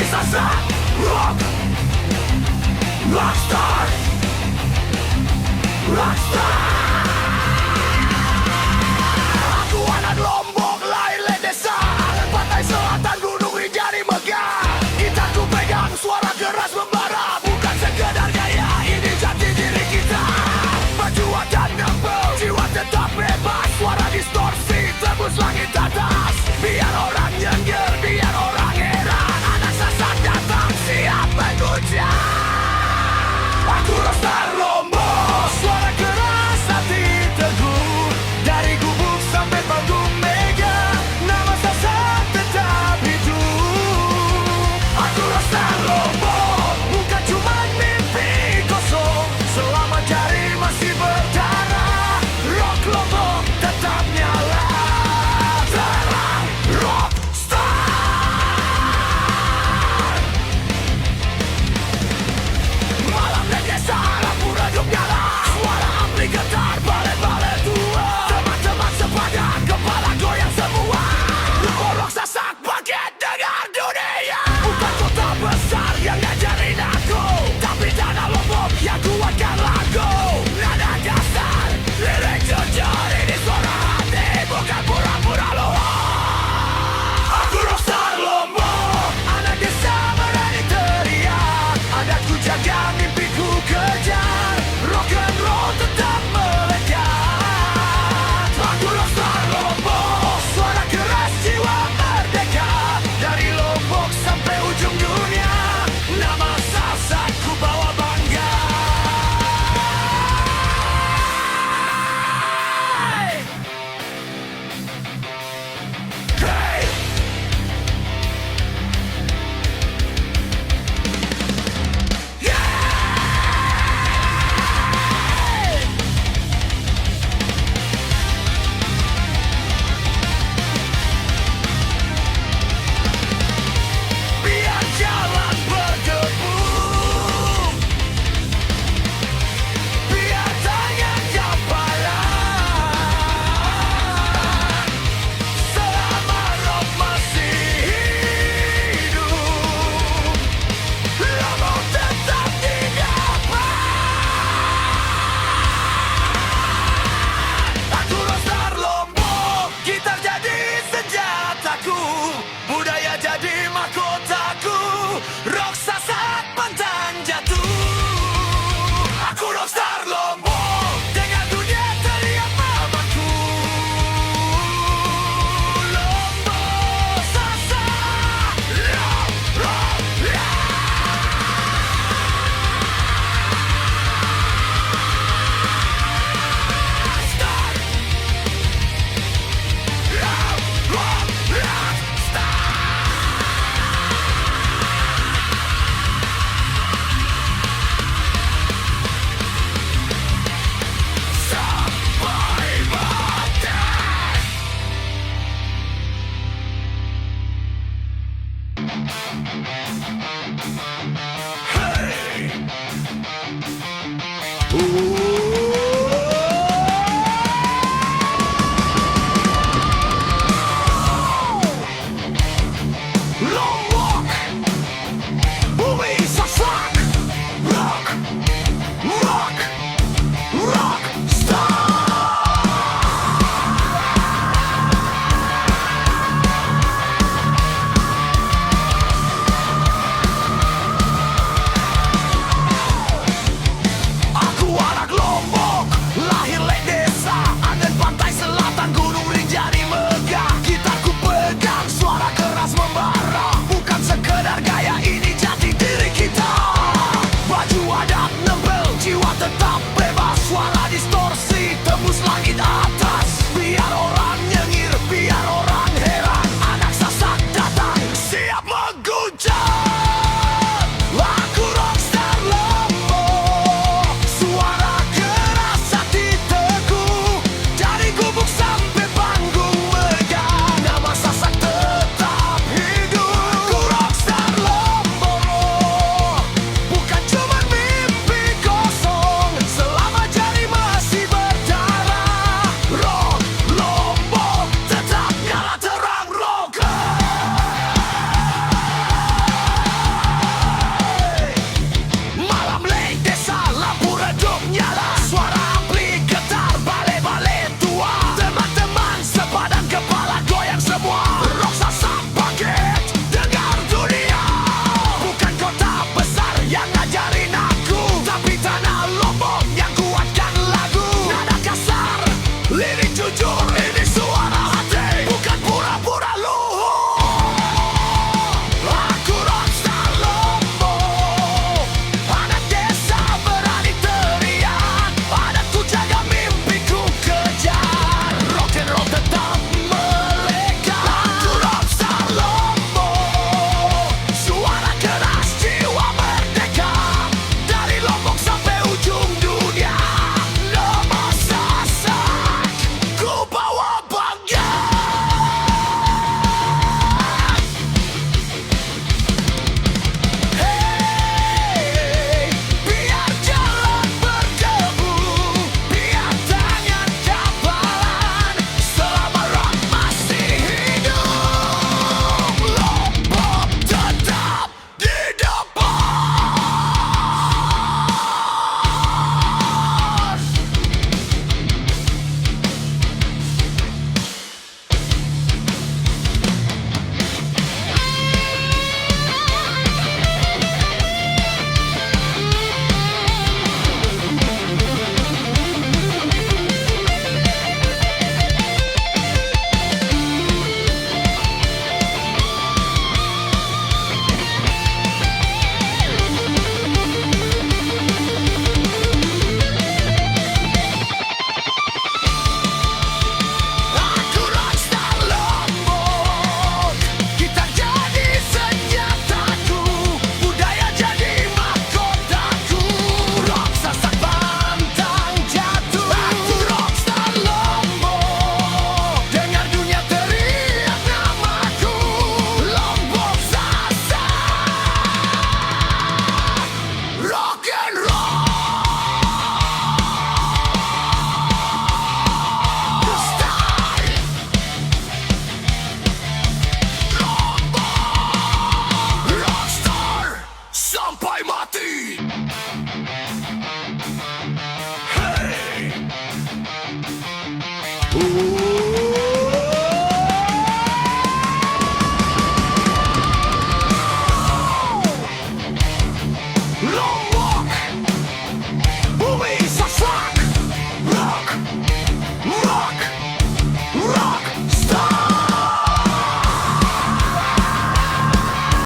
Sasak rock, rockstar, rockstar. Aku anak Lombok, lahir di desa pantai selatan Gunung Rinjani megah. Gitarku pegang, suara keras membara. Bukan sekedar gaya, ini jati diri kita. Berjuang dan nembel, jiwa tetap bebas. Suara distorsi, tembus langit atas. Biar orang nyengir, biar orang heran. Anak Sasak datang, siap mengujar. Aku rockstar Lombok, suara keras hati teguh. Dari gubuk sampai panggung mega, nama Sasak tetap hidup. Aku rockstar Lombok, bukan cuma mimpi kosong. Selama jari masih berdarah, rock Lombok tetap nyala. Terang rockstar. Malam dan desa, lampu redup nyala. Suara ampli getar, balet-balet tua. Teman-teman sepadan, kepala goyang semua. Rock Sasak bangkit dengan dunia. Bukan kota besar yang ngajarin aku, tapi tanah Lombok yang kuatkan lagu. Nada dasar, lirik jujur, ini suara hati, bukan pura-pura loa. Aku rockstar Lombok, anak desa berani teriak. Adatku jaga, mimpiku kejar. Rock and roll tetap melekat. Aku rockstar Lombok, suara keras jiwa merdeka. Dari Lombok sampai ujung dunia, nama Sasak ku bawa bangga. Hey! Biar jalan berdebu, biar tangan jampalan. Selama rock masih hidup, Lombok tetap didapat. Aku rockstar Lombok, gitar jadi senjataku, budaya jadi mahkotaku. Rock Sasak pantang jatuh. Aku rockstar Lombok, dengan dunia teriak namaku. Lombok Sasak, rock, rock, rockstar. Rock, rock, rockstar. Sampai mati. Hey! Lombok, bumi Sasak, rock, rock, rockstar. Aku anak mati.